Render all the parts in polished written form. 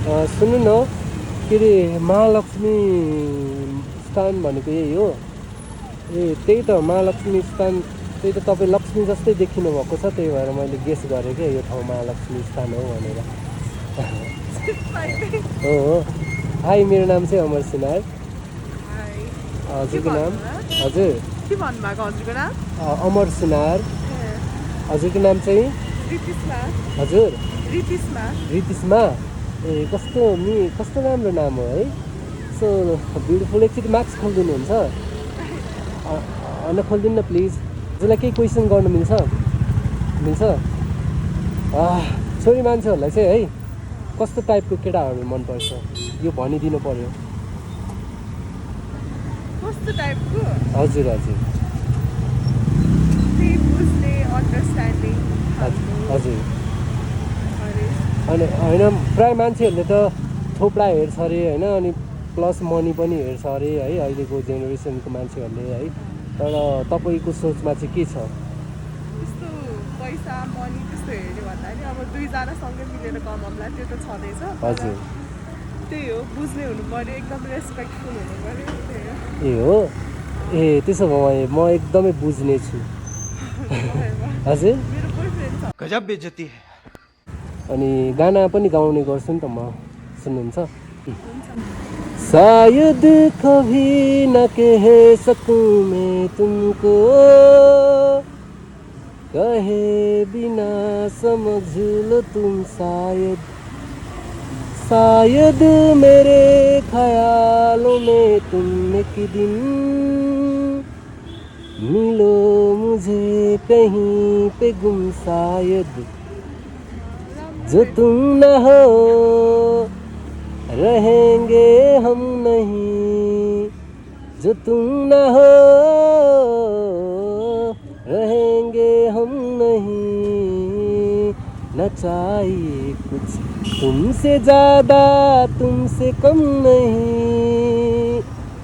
सुन्नु न के अरे महालक्ष्मी स्थान भनेको यही हो ए त्यही त महालक्ष्मी स्थान त्यही त तपाईँ लक्ष्मी जस्तै देखिनु भएको छ त्यही भएर मैले गेस गरेँ क्या यो ठाउँ महालक्ष्मी स्थान हो भनेर हो हाई मेरो नाम चाहिँ अमर सुनार हजुरको नाम हजुर के भन्नुभएको हजुरको नाम अमर सुनार हजुरको नाम चाहिँ हजुर रितिसमा ए कस्तो राम्रो नाम हो है सो ब्युटिफुल एकचोटि मार्क्स खोलिदिनुहुन्छ होइन खोलिदिनु न प्लिज हजुरलाई केही क्वेसन गर्नु मिल्छ छोरी मान्छेहरूलाई चाहिँ है कस्तो टाइपको केटाहरू मनपर्छ यो भनिदिनु पर्यो कस्तो टाइपको हजुर हजुर हजुर अनि होइन प्रायः मान्छेहरूले त थोप्रा हेर्छ अरे होइन अनि प्लस मनी पनि हेर्छ अरे है अहिलेको जेनेरेसनको मान्छेहरूले है तर तपाईँको सोचमा चाहिँ के छ त्यस्तो पैसा मनी त्यस्तो हेर्ने भन्दाखेरि अब दुईजनासँगै मिलेर कमाउँला त्यो त छँदैछ हजुर त्यही हो बुझ्ने हुनु पर्यो एकदम रेस्पेक्टफुल हुनु पर्यो त्यही हो ए हो ए त्यसो भए म एकदमै बुझ्ने छु हजुर मेरो बोयफ्रेन्ड छ गजब बेइज्जती है अनि गाना पनि गाउने गर्छु नि त म सुन्नुहुन्छ शायद कभी न कह सकूं मैं तुमको कहे बिना समझ लो तुम शायद मेरे ख्यालों में तुम एक दिन मिलो मुझे कहीं पे गुम शायद जो तुम न हो रहेंगे हम नहीं जो तुम न हो रहेंगे हम नहीं न चाहिए कुछ तुमसे ज़्यादा तुमसे कम नहीं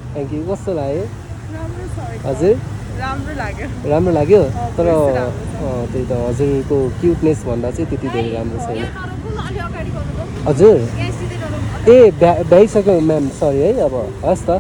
थ्याङ्क यू कस्तो लाग्यो राम्रो छ हजुर राम्रो लाग्यो तर त्यही त हजुरको क्युटनेस भन्दा चाहिँ त्यति धेरै राम्रो छैन हजुर ए भ्याइसक्यो म्याम सरी है अब हस् त